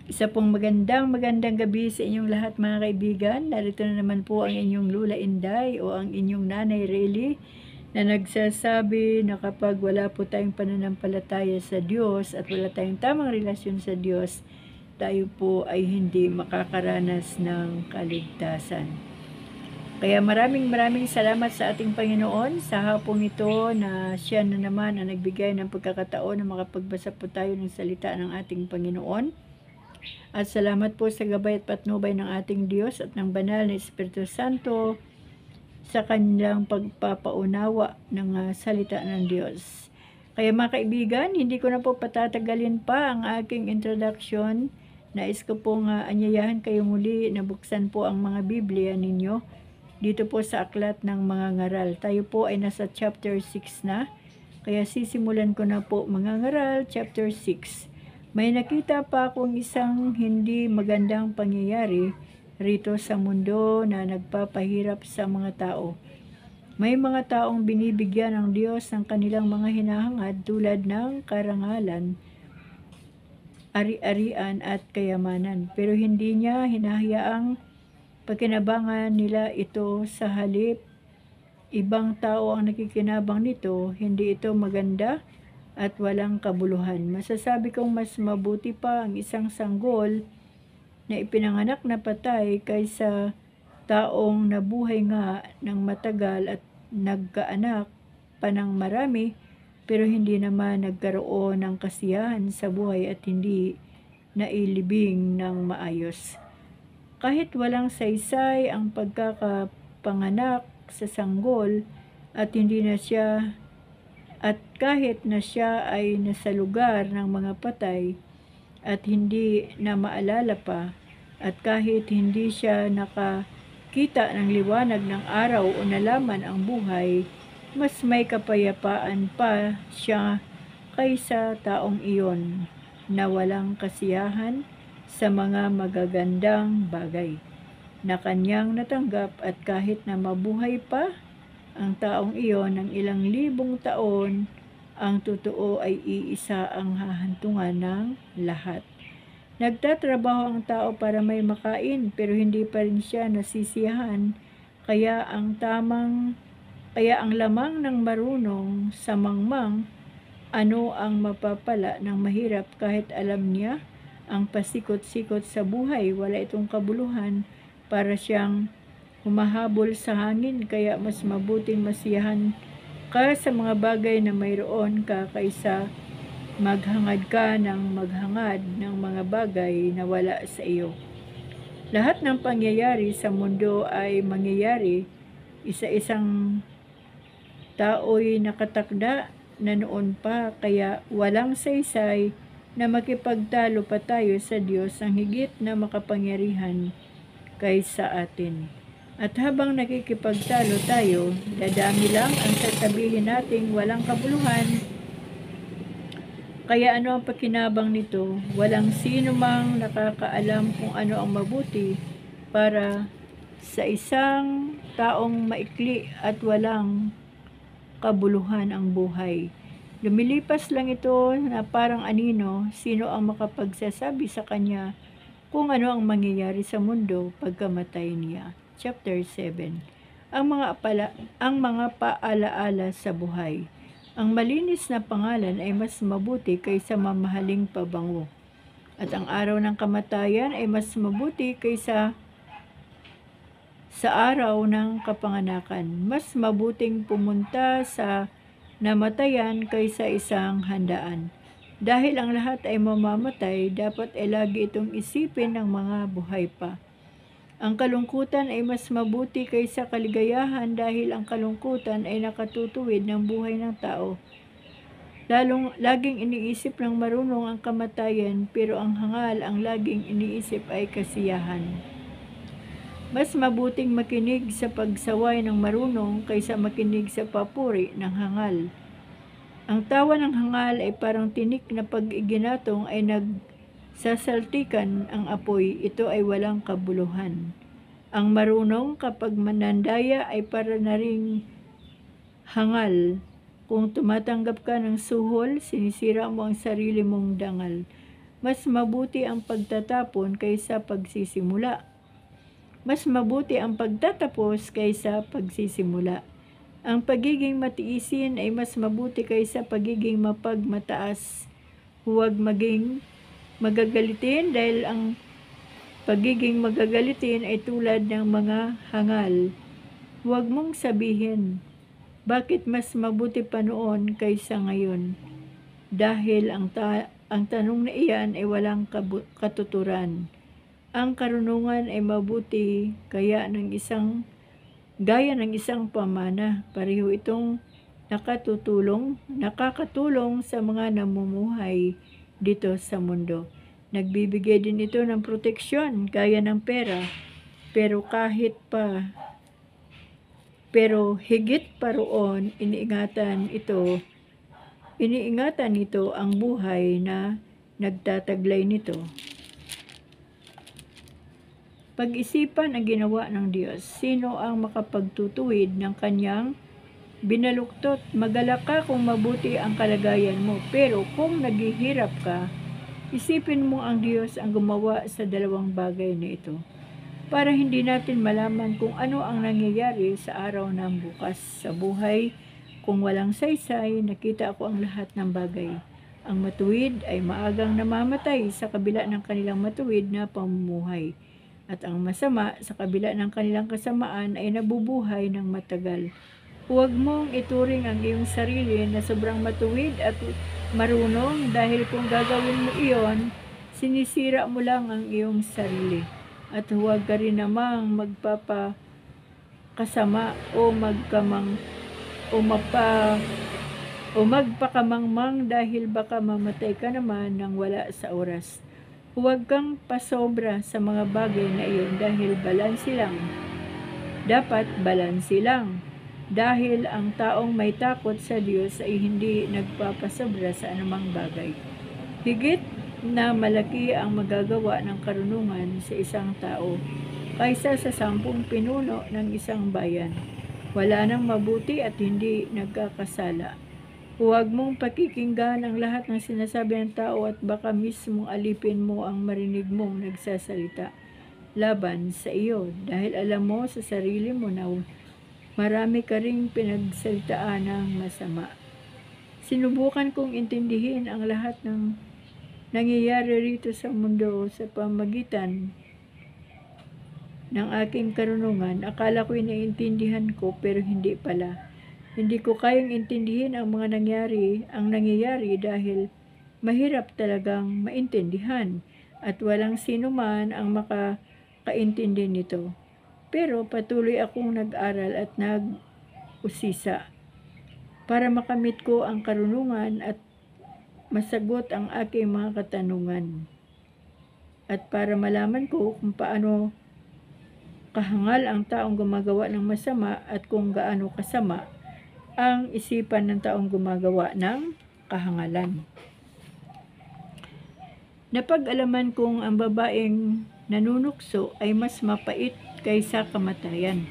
Isa pong magandang gabi sa inyong lahat mga kaibigan. Narito na naman po ang inyong Lula Inday o ang inyong Nanay Rely na nagsasabi na kapag wala po tayong pananampalataya sa Diyos at wala tayong tamang relasyon sa Diyos, tayo po ay hindi makakaranas ng kaligtasan. Kaya maraming salamat sa ating Panginoon sa hapong ito na siya na naman ang nagbigay ng pagkakataon na makapagbasa po tayo ng salita ng ating Panginoon. At salamat po sa gabay at patnubay ng ating Diyos at ng banal na Espiritu Santo sa kanilang pagpapaunawa ng salita ng Diyos. Kaya mga kaibigan, hindi ko na po patatagalin pa ang aking introduction. Nais ko pong anyayahan kayo muli na buksan po ang mga Biblia ninyo dito po sa Aklat ng Mga Ngaral. Tayo po ay nasa chapter 6 na, kaya sisimulan ko na po Mga Ngaral, chapter 6. May nakita pa akong isang hindi magandang pangyayari rito sa mundo na nagpapahirap sa mga tao. May mga taong binibigyan ng Diyos ng kanilang mga hinahangad tulad ng karangalan, ari-arian at kayamanan, pero hindi niya hinahayaang pagkinabangan nila ito. Sa halip, ibang tao ang nakikinabang nito. Hindi ito maganda at walang kabuluhan. Masasabi kong mas mabuti pa ang isang sanggol na ipinanganak na patay kaysa taong nabuhay nga ng matagal at nagkaanak pa ng marami pero hindi naman nagkaroon ng kasiyahan sa buhay at hindi nailibing ng maayos. Kahit walang saysay ang pagkakapanganak sa sanggol at kahit na siya ay nasa lugar ng mga patay at hindi na maalala pa, at kahit hindi siya nakakita ng liwanag ng araw o nalaman ang buhay, mas may kapayapaan pa siya kaysa taong iyon na walang kasiyahan sa mga magagandang bagay na kanyang natanggap, at kahit na mabuhay pa ang taong iyon ng ilang libong taon, ang totoo ay iisa ang hahantungan ng lahat. Nagtatrabaho ang tao para may makain pero hindi pa rin siya nasisiyahan, kaya ang lamang ng marunong sa mangmang ano ang mapapala ng mahirap. Kahit alam niya ang pasikot-sikot sa buhay, wala itong kabuluhan. Para siyang humahabol sa hangin, kaya mas mabuting masiyahan ka sa mga bagay na mayroon ka kaysa maghangad ka ng maghangad ng mga bagay na wala sa iyo. Lahat ng pangyayari sa mundo ay mangyayari. Isa-isang tao'y nakatakda na noon pa, kaya walang saysay na makipagtalo pa tayo sa Diyos ang higit na makapangyarihan kaysa atin. At habang nakikipagtalo tayo, dadami lang ang sasabihin nating walang kabuluhan. Kaya ano ang pakinabang nito? Walang sino mang nakakaalam kung ano ang mabuti para sa isang taong maikli at walang kabuluhan ang buhay. Lumilipas lang ito na parang anino. Sino ang makapagsasabi sa kanya kung ano ang mangyayari sa mundo pagkamatay niya? Chapter 7. Ang mga paalaala sa buhay. Ang malinis na pangalan ay mas mabuti kaysa mamahaling pabango, at ang araw ng kamatayan ay mas mabuti kaysa sa araw ng kapanganakan. Mas mabuting pumunta sa namatayan kaysa isang handaan. Dahil ang lahat ay mamamatay, dapat ay lagi itong isipin ng mga buhay pa. Ang kalungkutan ay mas mabuti kaysa kaligayahan, dahil ang kalungkutan ay nakatutuwid ng buhay ng tao. Laging iniisip ng marunong ang kamatayan, pero ang hangal ang laging iniisip ay kasiyahan. Mas mabuting makinig sa pagsaway ng marunong kaysa makinig sa papuri ng hangal. Ang tawa ng hangal ay parang tinik na pag iginatong ay nagsasaltikan ang apoy. Ito ay walang kabuluhan. Ang marunong kapag manandaya ay para na ring hangal. Kung tumatanggap ka ng suhol, sinisira mo ang sarili mong dangal. Mas mabuti ang pagtatapon kaysa pagsisimula. Mas mabuti ang pagtatapos kaysa pagsisimula. Ang pagiging matiisin ay mas mabuti kaysa pagiging mapagmataas. Huwag maging magagalitin dahil ang pagiging magagalitin ay tulad ng mga hangal. Huwag mong sabihin, bakit mas mabuti pa noon kaysa ngayon? Dahil ang tanong na iyan ay walang katuturan. Ang karunungan ay mabuti gaya ng isang pamana. Pareho itong nakakatulong sa mga namumuhay dito sa mundo. Nagbibigay din ito ng proteksyon gaya ng pera. Pero higit pa roon, iniingatan nito ang buhay na nagtataglay nito. Pag-isipan ang ginawa ng Diyos. Sino ang makapagtutuwid ng kanyang binaluktot? Magalak ka kung mabuti ang kalagayan mo, pero kung naghihirap ka, isipin mo ang Diyos ang gumawa sa dalawang bagay na ito. Para hindi natin malaman kung ano ang nangyayari sa araw ng bukas sa buhay. Kung walang saysay, nakita ko ang lahat ng bagay. Ang matuwid ay maagang namamatay sa kabila ng kanilang matuwid na pamumuhay. At ang masama sa kabila ng kanilang kasamaan ay nabubuhay ng matagal. Huwag mong ituring ang iyong sarili na sobrang matuwid at marunong dahil kung gagawin mo iyon, sinisira mo lang ang iyong sarili. At huwag ka rin namang magpapakasama o magpakamangmang dahil baka mamatay ka naman nang wala sa oras. Huwag kang pasobra sa mga bagay na iyon dahil balanse lang. Dapat balanse lang. Dahil ang taong may takot sa Diyos ay hindi nagpapasobra sa anumang bagay. Higit na malaki ang magagawa ng karunungan sa isang tao kaysa sa 10 pinuno ng isang bayan. Wala nang mabuti at hindi nagkakasala. Huwag mong pakikinggan ang lahat ng sinasabi ng tao at baka mismong alipin mo ang marinig mong nagsasalita laban sa iyo dahil alam mo sa sarili mo na marami ka ring pinagsalitaan ng masama. Sinubukan kong intindihin ang lahat ng nangyayari rito sa mundo sa pamagitan ng aking karunungan. Akala ko iniintindihan ko pero hindi pala. Hindi ko kayang intindihin ang mga nangyayari dahil mahirap talagang maintindihan at walang sino man ang makakaintindi nito. Pero patuloy akong nag-aral at nag-usisa para makamit ko ang karunungan at masagot ang aking mga katanungan. At para malaman ko kung paano kahangal ang taong gumagawa ng masama at kung gaano kasama ang isipan ng taong gumagawa ng kahangalan. Napag-alaman kong ang babaeng nanunukso ay mas mapait kaysa kamatayan.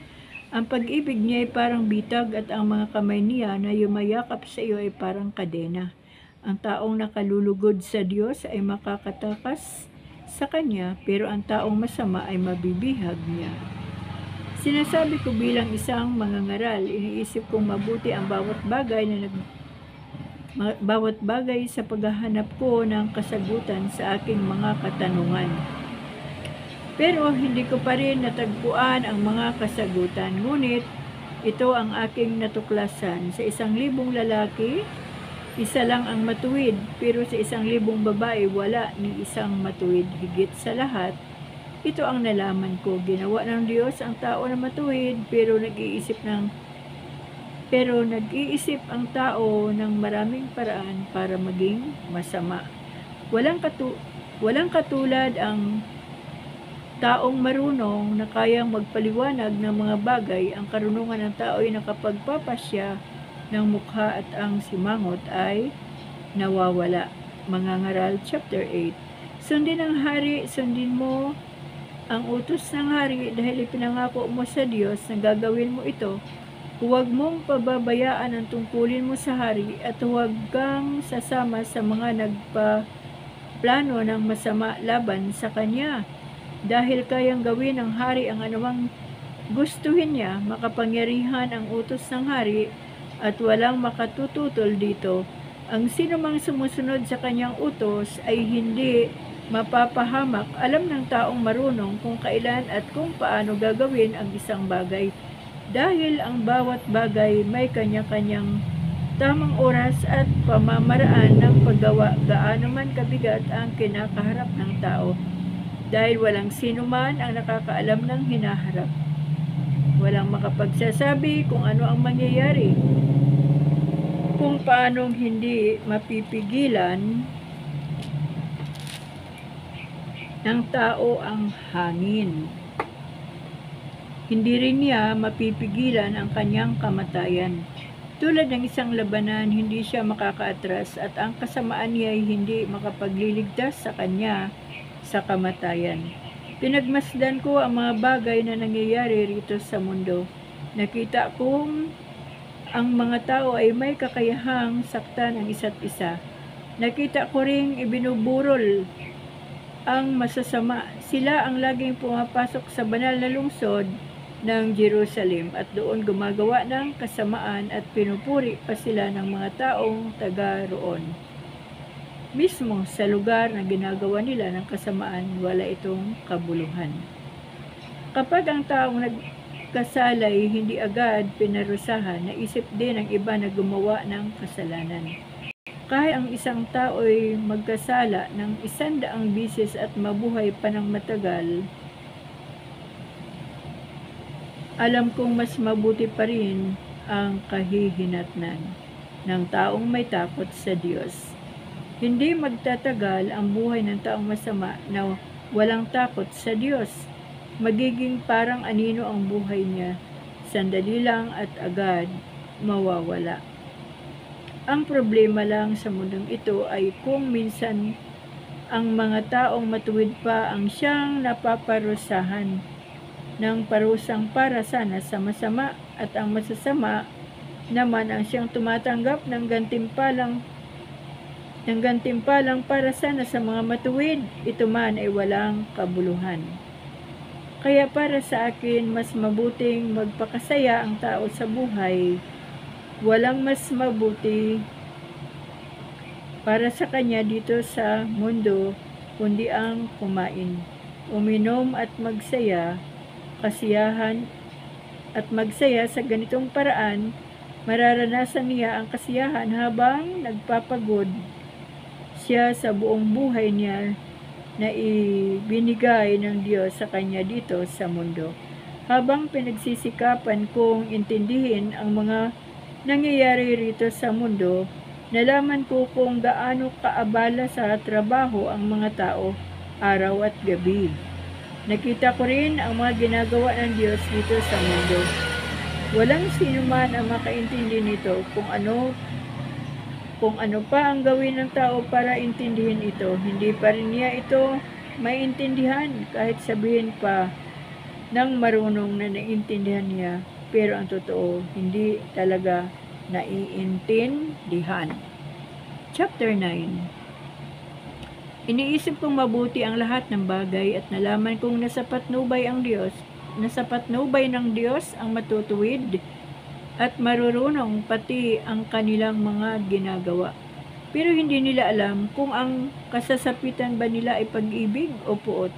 Ang pag-ibig niya ay parang bitag at ang mga kamay niya na yumayakap sa iyo ay parang kadena. Ang taong nakalulugod sa Diyos ay makakatakas sa Kanya, pero ang taong masama ay mabibihag niya. Sinasabi ko bilang isang mangangaral, iniisip kong mabuti ang bawat bagay sa paghahanap ko ng kasagutan sa aking mga katanungan. Pero hindi ko pa rin natagpuan ang mga kasagutan. Ngunit ito ang aking natuklasan. Sa 1,000 lalaki, isa lang ang matuwid, pero sa 1,000 babae, wala ni isang matuwid. Higit sa lahat, ito ang nalaman ko. Ginawa ng Diyos ang tao na matuwid, pero nag-iisip ang tao ng maraming paraan para maging masama. Walang katulad ang taong marunong na kayang magpaliwanag ng mga bagay. Ang karunungan ng tao ay nakapagpapasya ng mukha at ang simangot ay nawawala. Mangangaral chapter 8. Sundin ang hari, sundin mo ang utos ng hari dahil ipinangako mo sa Diyos na gagawin mo ito. Huwag mong pababayaan ang tungkulin mo sa hari at huwag kang sasama sa mga plano ng masama laban sa kanya. Dahil kayang gawin ng hari ang anumang gustuhin niya, makapangyarihan ang utos ng hari at walang makatututol dito. Ang sinumang sumusunod sa kanyang utos ay hindi mapapahamak. Alam ng taong marunong kung kailan at kung paano gagawin ang isang bagay. Dahil ang bawat bagay may kanya-kanyang tamang oras at pamamaraan ng paggawa, gaano man kabigat ang kinakaharap ng tao. Dahil walang sino man ang nakakaalam ng hinaharap. Walang makapagsasabi kung ano ang mangyayari. Kung paanong hindi mapipigilan ng tao ang hangin. Hindi rin niya mapipigilan ang kanyang kamatayan. Tulad ng isang labanan, hindi siya makakaatras at ang kasamaan niya ay hindi makapagliligtas sa kanya sa kamatayan. Pinagmasdan ko ang mga bagay na nangyayari rito sa mundo. Nakita kong ang mga tao ay may kakayahang saktan ang isa't isa. Nakita ko ring ibinuburol ang masasama. Sila ang laging pumapasok sa banal na lungsod ng Jerusalem at doon gumagawa ng kasamaan at pinupuri pa sila ng mga taong taga roon. Mismo sa lugar na ginagawa nila ng kasamaan, wala itong kabuluhan. Kapag ang taong nagkasala ay hindi agad pinarusahan, naisip din ng iba na gumawa ng kasalanan. Kahit ang isang tao ay magkasala ng 100 bisis at mabuhay pa ng matagal, alam kong mas mabuti pa rin ang kahihinatnan ng taong may takot sa Diyos. Hindi magtatagal ang buhay ng taong masama na walang takot sa Diyos. Magiging parang anino ang buhay niya. Sandali lang at agad mawawala. Ang problema lang sa mundong ito ay kung minsan ang mga taong matuwid pa ang siyang napaparusahan ng parusang para sana sa masama at ang masasama naman ang siyang tumatanggap ng gantimpalang para sana sa mga matuwid, ito man ay walang kabuluhan. Kaya para sa akin, mas mabuting magpakasaya ang tao sa buhay. Walang mas mabuti para sa kanya dito sa mundo, kundi ang kumain, uminom at magsaya, kasiyahan at magsaya sa ganitong paraan. Mararanasan niya ang kasiyahan habang nagpapagod siya sa buong buhay niya na ibinigay ng Diyos sa kanya dito sa mundo. Habang pinagsisikapan kong intindihin ang mga nangyayari rito sa mundo, nalaman ko kung gaano kaabala sa trabaho ang mga tao araw at gabi. Nakita ko rin ang mga ginagawa ng Diyos dito sa mundo. Walang sino man ang makaintindi nito kung ano pa ang gawin ng tao para intindihin ito. Hindi pa rin niya ito maintindihan kahit sabihin pa ng marunong na naiintindihan niya. Pero ang totoo, hindi talaga naiintindihan. Chapter 9. Iniisip kong mabuti ang lahat ng bagay at nalaman kong nasapatnubay ng Diyos ang matutuwid at marurunong pati ang kanilang mga ginagawa. Pero hindi nila alam kung ang kasasapitan ba nila ay pag-ibig o puot.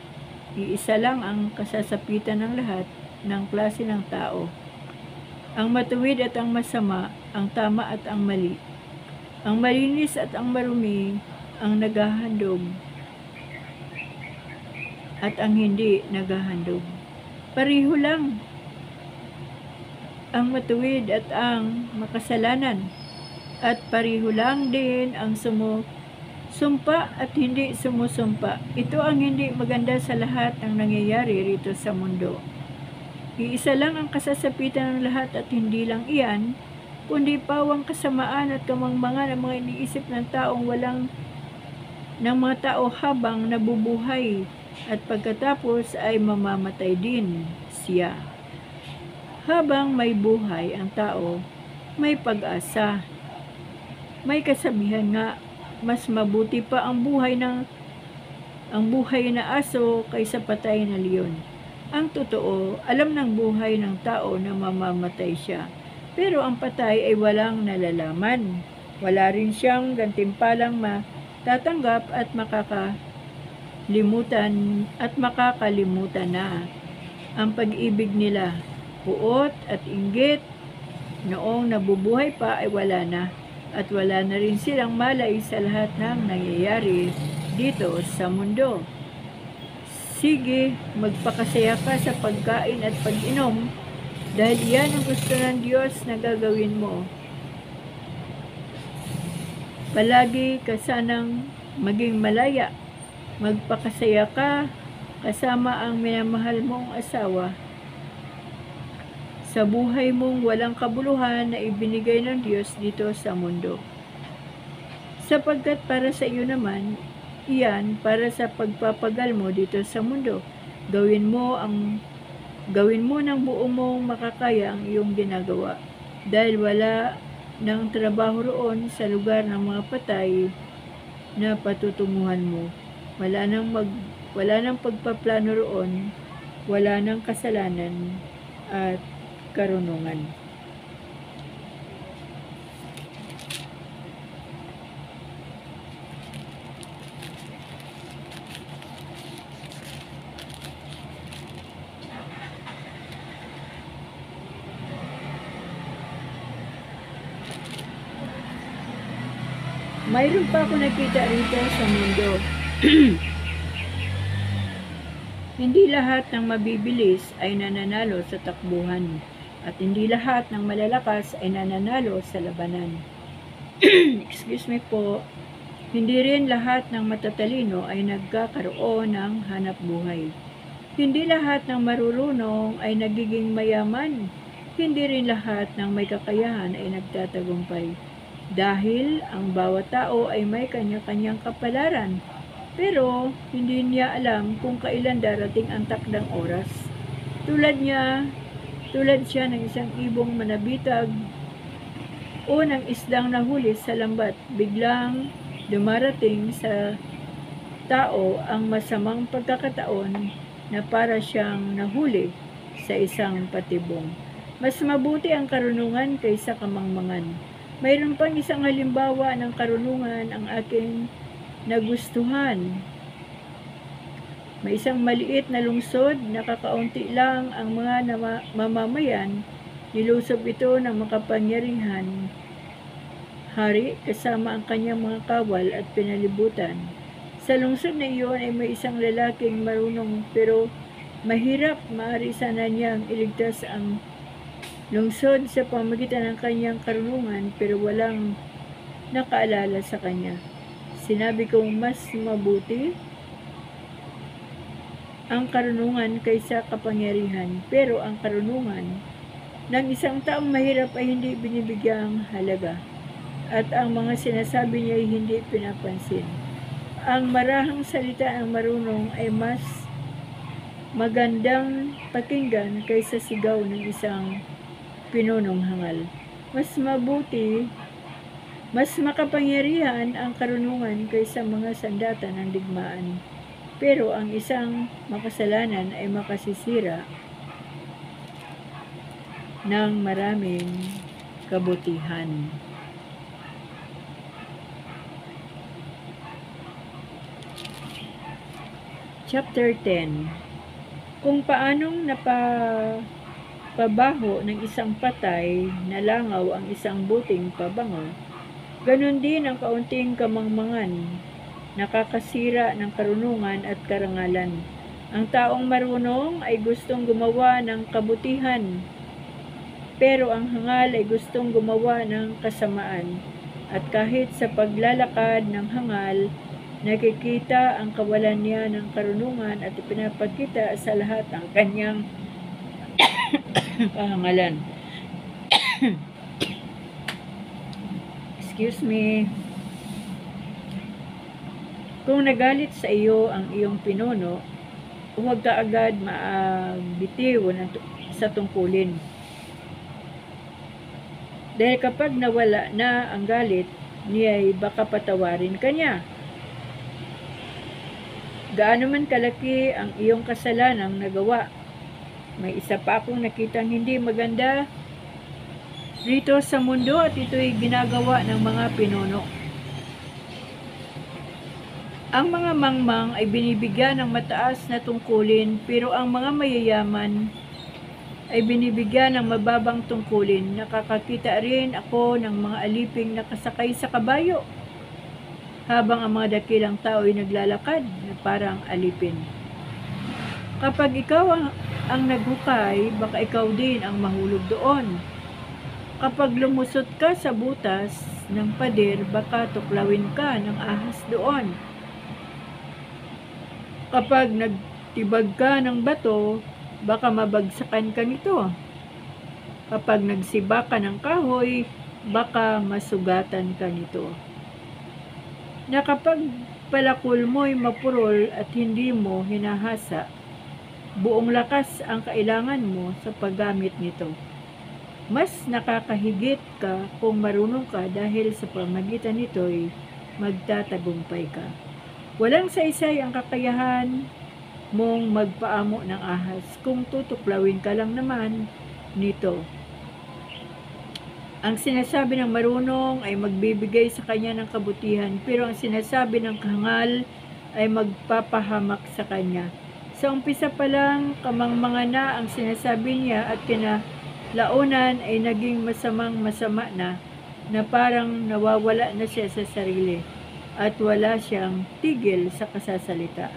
Iisa lang ang kasasapitan ng lahat ng klase ng tao. Ang matuwid at ang masama, ang tama at ang mali. Ang malinis at ang marumi, ang naghahandog at ang hindi naghahandog. Pareho lang ang matuwid at ang makasalanan, at pareho lang din ang sumpa at hindi sumusumpa. Ito ang hindi maganda sa lahat ng nangyayari rito sa mundo. Iisa lang ang kasasapitan ng lahat at hindi lang iyan, kundi pawang kasamaan at kamangmangan ng mga iniisip ng mga tao habang nabubuhay at pagkatapos ay mamamatay din siya. Habang may buhay ang tao, may pag-asa. May kasabihan nga, mas mabuti pa ang buhay ng ang buhay na aso kaysa patay na leon. Ang totoo, alam ng buhay ng tao na mamamatay siya, pero ang patay ay walang nalalaman. Wala rin siyang gantimpalang matatanggap at makakalimutan na. Ang pag-ibig nila, puot at inggit noong nabubuhay pa ay wala na, at wala na rin silang malay sa lahat ng nangyayari dito sa mundo. Sige, magpakasaya ka sa pagkain at pag-inom dahil yan ang gusto ng Diyos na gagawin mo. Palagi ka sanang maging malaya. Magpakasaya ka kasama ang minamahal mong asawa. Sa buhay mong walang kabuluhan na ibinigay ng Diyos dito sa mundo. Sapagkat para sa iyo naman, iyan para sa pagpapagal mo dito sa mundo. Gawin mo ng buong mong makakaya ang iyong ginagawa. Dahil wala ng trabaho roon sa lugar ng mga patay na patutunguhan mo. Wala nang pagpaplano roon, wala nang kasalanan at karunungan. Mayroon pa ako nakita rito sa mundo. Hindi lahat ng mabibilis ay nananalo sa takbuhan, at hindi lahat ng malalakas ay nananalo sa labanan. Excuse me po. Hindi rin lahat ng matatalino ay nagkakaroon ng hanap buhay. Hindi lahat ng marurunong ay nagiging mayaman. Hindi rin lahat ng may kakayahan ay nagtatagumpay. Dahil ang bawat tao ay may kanya-kanyang kapalaran, pero hindi niya alam kung kailan darating ang takdang oras. Tulad siya ng isang ibong manabitag o ng isdang nahuli sa lambat. Biglang dumarating sa tao ang masamang pagkakataon na para siyang nahuli sa isang patibong. Mas mabuti ang karunungan kaysa kamangmangan. Mayroon pang isang halimbawa ng karunungan ang aking nagustuhan. May isang maliit na lungsod, nakakaunti lang ang mga mamamayan, nilusob ito ng makapangyarihan hari kasama ang kanyang mga kawal at pinalibutan. Sa lungsod na iyon ay may isang lalaking marunong pero mahirap, maaari sana niyang iligtas ang lungsod sa pamagitan ng kanyang karunungan, pero walang nakaalala sa kanya. Sinabi kong mas mabuti ang karunungan kaysa kapangyarihan, pero ang karunungan ng isang taong mahirap ay hindi binibigyang halaga, at ang mga sinasabi niya ay hindi pinapansin. Ang marahang salita ng marunong ay mas magandang pakinggan kaysa sigaw ng isang pinunong hangal. Mas makapangyarihan ang karunungan kaysa mga sandata ng digmaan. Pero ang isang makasalanan ay makasisira ng maraming kabutihan. Chapter 10. Kung paanong pabaho ng isang patay na langaw ang isang buting pabango, ganon din ang kaunting kamangmangan, nakakasira ng karunungan at karangalan. Ang taong marunong ay gustong gumawa ng kabutihan, pero ang hangal ay gustong gumawa ng kasamaan. At kahit sa paglalakad ng hangal, nakikita ang kawalan niya ng karunungan at ipinapakita sa lahat ang kanyang kahangalan. Excuse me. Kung nagalit sa iyo ang iyong pinuno, huwag ka agad maabitiw sa tungkulin. Dahil kapag nawala na ang galit niya, ay baka patawarin ka niya. Gaano man kalaki ang iyong kasalanang nagawa, may isa pa akong nakitang hindi maganda rito sa mundo at ito'y ginagawa ng mga pinuno. Ang mga mangmang ay binibigyan ng mataas na tungkulin, pero ang mga mayayaman ay binibigyan ng mababang tungkulin. Nakakakita rin ako ng mga aliping nakasakay sa kabayo, habang ang mga dakilang tao ay naglalakad na parang alipin. Kapag ikaw ang naghukay, baka ikaw din ang mahulog doon. Kapag lumusot ka sa butas ng pader, baka tuklawin ka ng ahas doon. Kapag nagtibag ka ng bato, baka mabagsakan ka nito. Kapag nagsiba ka ng kahoy, baka masugatan ka nito. Na kapag palakol mo'y mapurol at hindi mo hinahasa, buong lakas ang kailangan mo sa paggamit nito. Mas nakakahigit ka kung marunong ka dahil sa pamagitan nito'y magtatagumpay ka. Walang saysay ang kakayahan mong magpaamo ng ahas kung tutuklawin ka lang naman nito. Ang sinasabi ng marunong ay magbibigay sa kanya ng kabutihan, pero ang sinasabi ng kahangal ay magpapahamak sa kanya. Sa umpisa pa lang, kamangmanga na ang sinasabi niya at kinalaunan ay naging masama na parang nawawala na siya sa sarili at wala siyang tigil sa kasasalita.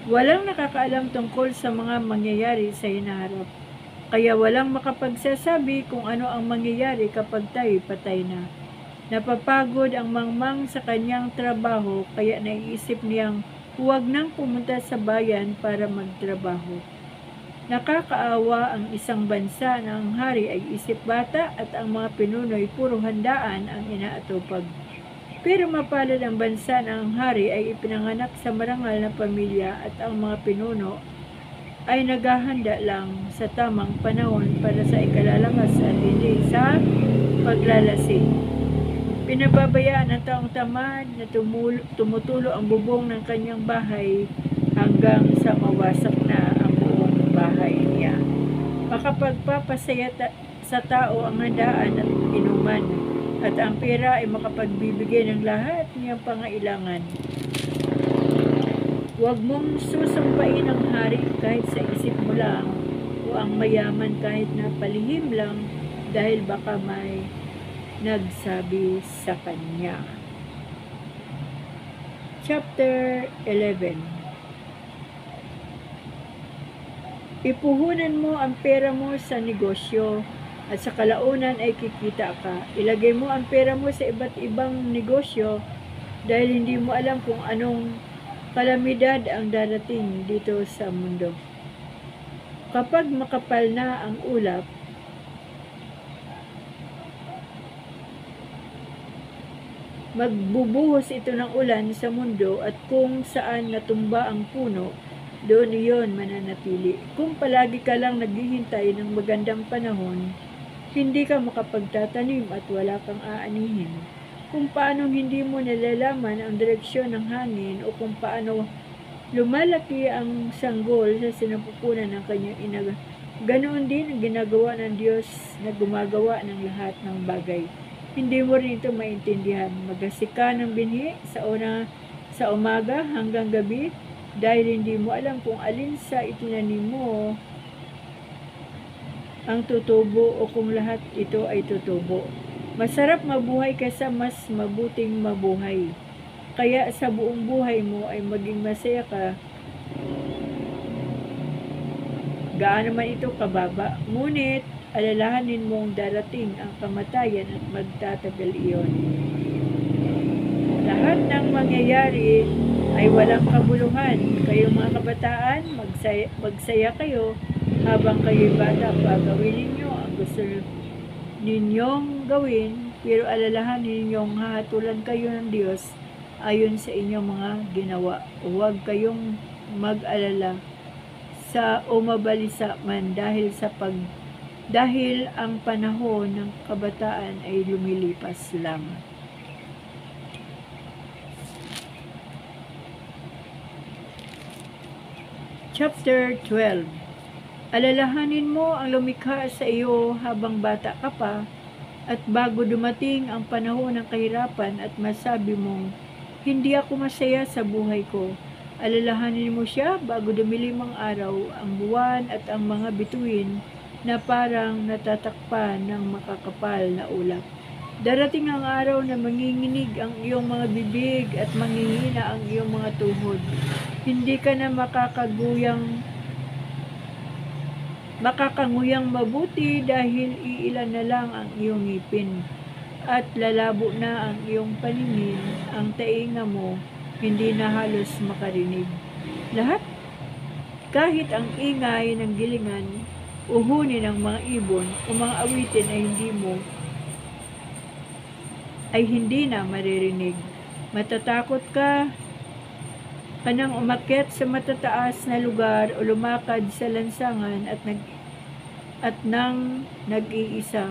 Walang nakakaalam tungkol sa mga mangyayari sa hinaharap. Kaya walang makapagsasabi kung ano ang mangyayari kapag tayo patay na. Napapagod ang mangmang sa kanyang trabaho, kaya naiisip niyang huwag nang pumunta sa bayan para magtrabaho. Nakakaawa ang isang bansa na ang hari ay isip bata at ang mga pinuno'y puro handaan ang inaatupag. Pero mapalad ang bansa na ang hari ay ipinanganak sa marangal na pamilya at ang mga pinuno ay naghahanda lang sa tamang panahon para sa ikalalakas at hindi sa paglalasing. Pinababayaan ng taong tamad na tumutulo ang bubong ng kanyang bahay hanggang sa mawasak na ang buong bahay niya. Makapagpapasaya sa tao ang handaan at inuman, at ang pera ay makapagbibigay ng lahat niyang pangailangan. Huwag mong susumpain ang hari kahit sa isip mo lang, o ang mayaman kahit na palihim lang, dahil baka may nagsabi sa kanya. Chapter 11. Ipuhunan mo ang pera mo sa negosyo at sa kalaunan ay kikita ka. Ilagay mo ang pera mo sa iba't ibang negosyo dahil hindi mo alam kung anong kalamidad ang darating dito sa mundo. Kapag makapal na ang ulap, magbubuhos ito ng ulan sa mundo, at kung saan natumba ang puno, doon iyon mananatili. Kung palagi ka lang naghihintay ng magandang panahon, hindi ka makapagtatanim at wala kang aanihin. Kung paano hindi mo nalalaman ang direksyon ng hangin, o kung paano lumalaki ang sanggol sa sinapupunan ng kanyang ina, ganoon din ang ginagawa ng Diyos na gumagawa ng lahat ng bagay. Hindi mo rin ito maintindihan. Magasik ka ng binhi sa umaga hanggang gabi dahil hindi mo alam kung alin sa itinanim mo ang tutubo o kung lahat ito ay tutubo. Masarap mabuhay kaysa mas mabuting mabuhay. Kaya sa buong buhay mo ay maging masaya ka, gaano man ito kababa. Ngunit alalahanin mong darating ang kamatayan at magtatagal iyon. Lahat ng mangyayari ay walang kabuluhan. Kayong mga kabataan, magsaya kayo habang kayo'y bata pa. Gawin ninyo ang gusto ninyong gawin, pero alalahanin ninyong hahatulan kayo ng Diyos ayon sa inyong mga ginawa. Huwag kayong mag-alala sa umabalisa man dahil ang panahon ng kabataan ay lumilipas lang. Chapter 12. Alalahanin mo ang lumikha sa iyo habang bata ka pa, at bago dumating ang panahon ng kahirapan at masabi mong, hindi ako masaya sa buhay ko. Alalahanin mo siya bago dumilim ang araw, ang buwan at ang mga bituin na parang natatakpan ng makakapal na ulap. Darating ang araw na manginginig ang iyong mga bibig at mangingina ang iyong mga tuhod. Hindi ka na makakanguyang mabuti dahil iilan na lang ang iyong ngipin. At lalabo na ang iyong paningin, ang tainga mo hindi na halos makarinig. Lahat, kahit ang ingay ng gilingan, uhunin ng mga ibon o mga awitin ay hindi na maririnig. Matatakot ka nang umakyat sa matataas na lugar o lumakad sa lansangan at nang nag-iisa.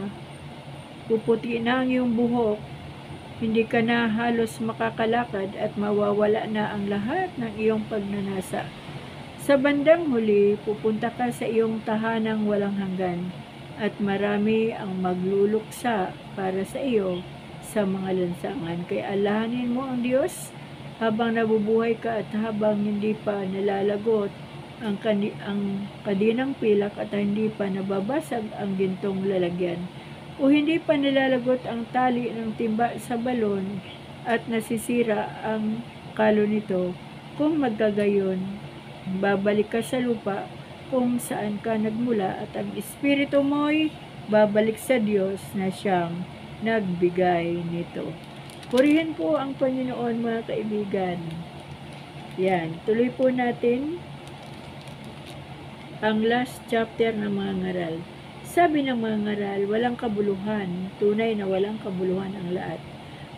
Puputi na ang iyong buhok, hindi ka na halos makakalakad at mawawala na ang lahat ng iyong pagnanasa. Sa bandang huli, pupunta ka sa iyong tahanang walang hanggan at marami ang magluluksa para sa iyo sa mga lansangan. Kaya alahanin mo ang Diyos habang nabubuhay ka at habang hindi pa nalalagot ang kadinang pilak at hindi pa nababasag ang gintong lalagyan o hindi pa nilalagot ang tali ng timba sa balon at nasisira ang kalo nito. Kung magkagayon, babalik ka sa lupa kung saan ka nagmula at ang espiritu mo'y babalik sa Diyos na siyang nagbigay nito. Purihin po ang Panginoon, mga kaibigan. Yan, tuloy po natin ang last chapter ng mga ngaral. Sabi ng mga ngaral, walang kabuluhan, tunay na walang kabuluhan ang lahat.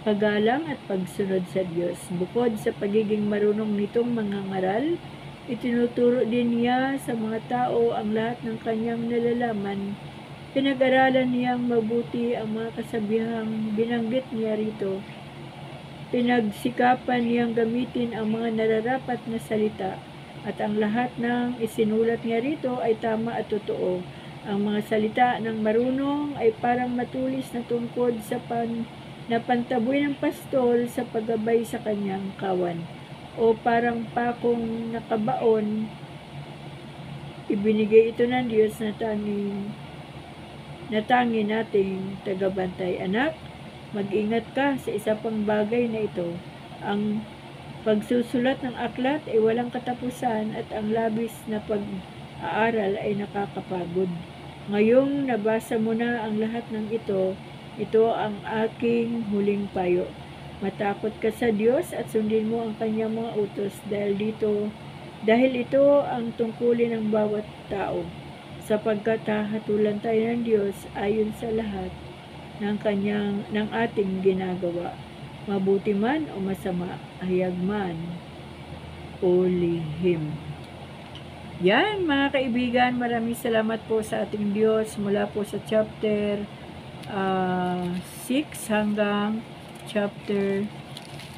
Paggalang at pagsunod sa Diyos. Bukod sa pagiging marunong nitong mga ngaral, itinuturo din niya sa mga tao ang lahat ng kanyang nalalaman. Pinag-aralan niyang mabuti ang mga kasabihang binanggit niya rito. Pinagsikapan niyang gamitin ang mga nararapat na salita at ang lahat ng isinulat niya rito ay tama at totoo. Ang mga salita ng marunong ay parang matulis na tungkod sa pantaboy ng pastol sa paggabay sa kanyang kawan o parang pakong nakabaon. Ibinigay ito ng Diyos na tangi nating tagabantay. Anak, mag-ingat ka sa isa pang bagay na ito. Ang pagsusulat ng aklat ay walang katapusan at ang labis na pag-aaral ay nakakapagod. Ngayong nabasa mo na ang lahat ng ito ang aking huling payo. Matakot ka sa Diyos at sundin mo ang kanyang mga utos dahil ito ang tungkulin ng bawat tao. Sapagkat hahatulan tayo ng Diyos ayon sa lahat ng ating ginagawa. Mabuti man o masama, hayag man o lihim. Yan, mga kaibigan, maraming salamat po sa ating Diyos mula po sa chapter 6 hanggang chapter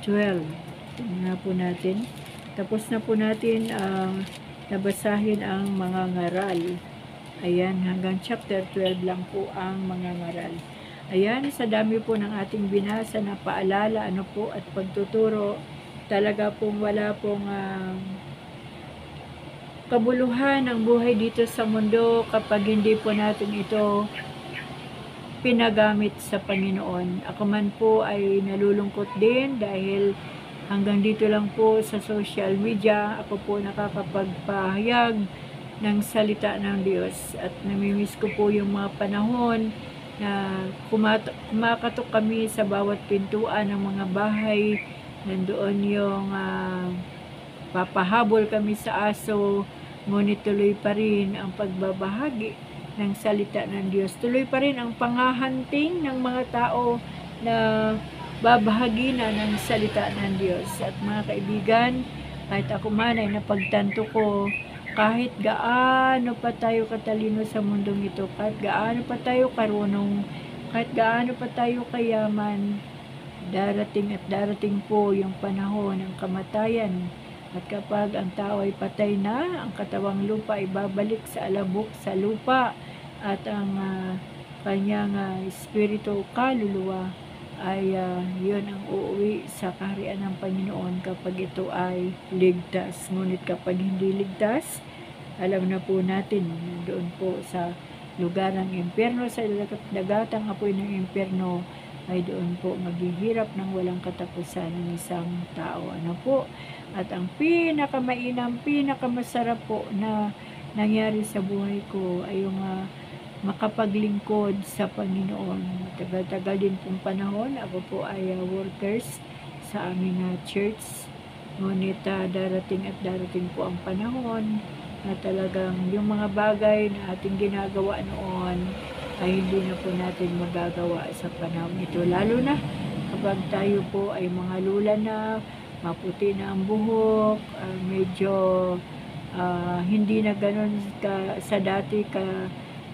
12. Tingnan po natin. Tapos na po natin nabasahin ang mga ngaral. Ayan, hanggang chapter 12 lang po ang mga ngaral. Ayan, sa dami po ng ating binasa na paalala, at pagtuturo, talaga pong wala pong kabuluhan ang buhay dito sa mundo kapag hindi po natin ito pinagamit sa Panginoon. Ako man po ay nalulungkot din dahil hanggang dito lang po sa social media, ako po nakakapagpahayag ng salita ng Diyos at namimiss ko po yung mga panahon na kumakatok kami sa bawat pintuan ng mga bahay. Nandoon yung papahabol kami sa aso, ngunit tuloy pa rin ang pagbabahagi ng salita ng Diyos. Tuloy pa rin ang panghahunting ng mga tao na babahagi na ng salita ng Diyos. At mga kaibigan, kahit ako man ay napagtanto ko, kahit gaano pa tayo katalino sa mundong ito, kahit gaano pa tayo karunong, kahit gaano pa tayo kayaman, darating at darating po yung panahon ng kamatayan At kapag ang tao ay patay na, ang katawang lupa ay babalik sa alabok sa lupa at ang kanyang espiritu o kaluluwa ay yun ang uuwi sa kaharian ng Panginoon kapag ito ay ligtas. Ngunit kapag hindi ligtas, alam na po natin, doon po sa lugar ng impyerno, sa dagatang apoy ng impyerno, ay doon po maghihirap ng walang katapusan ng isang tao. Ano po? At ang pinakamainam, pinakamasarap po na nangyari sa buhay ko ay yung makapaglingkod sa Panginoon. Tagal-tagal din pong panahon, ako po ay workers sa aming church. Ngunit darating at darating po ang panahon na talagang yung mga bagay na ating ginagawa noon ay hindi na po natin magagawa sa panahon ito. Lalo na kapag tayo po ay mga lula na, maputi na ang buhok, medyo hindi na ganun sa dati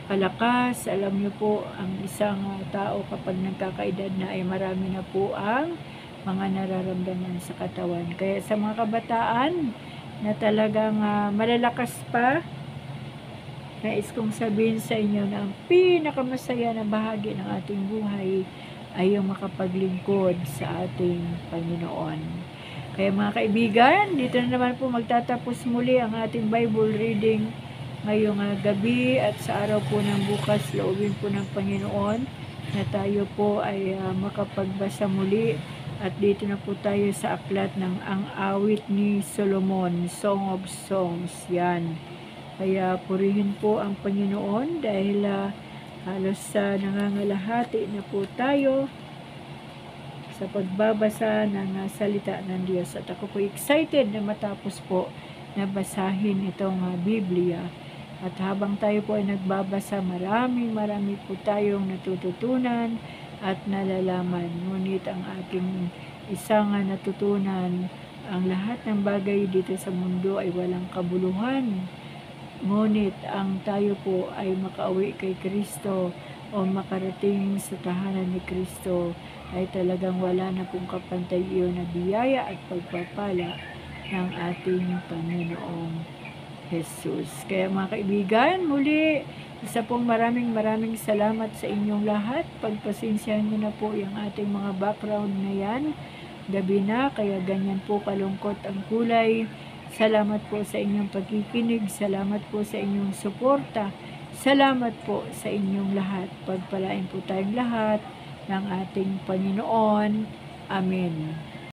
kalakas. Alam niyo po, ang isang tao kapag nagkakaedad na ay marami na po ang mga nararamdaman sa katawan. Kaya sa mga kabataan na talagang malalakas pa, nais kong sabihin sa inyo na ang pinakamasaya na bahagi ng ating buhay ay yung makapaglingkod sa ating Panginoon. Kaya mga kaibigan, dito na naman po magtatapos muli ang ating Bible reading ngayong gabi at sa araw po ng bukas. Loobin po ng Panginoon na tayo po ay makapagbasa muli. At dito na po tayo sa aklat ng Ang Awit ni Solomon, Song of Songs. Yan. Kaya purihin po ang Panginoon dahil halos nangangalahati na po tayo sa pagbabasa ng salita ng Diyos. At ako po excited na matapos po na basahin itong Biblia. At habang tayo po ay nagbabasa, marami po tayong natututunan at nalalaman. Ngunit ang aking isang natutunan, ang lahat ng bagay dito sa mundo ay walang kabuluhan. Ngunit ang tayo po ay makauwi kay Kristo o makarating sa tahanan ni Kristo ay talagang wala na pong kapantay iyon na biyaya at pagpapala ng ating Panginoong Jesus. Kaya mga kaibigan, muli, isa pong maraming salamat sa inyong lahat. Pagpasensyahan nyo na po yung ating mga background na yan. Gabi na, kaya ganyan po kalungkot ang kulay. Salamat po sa inyong pagkikinig. Salamat po sa inyong suporta. Salamat po sa inyong lahat. Pagpalain po tayong lahat ng ating Panginoon. Amen.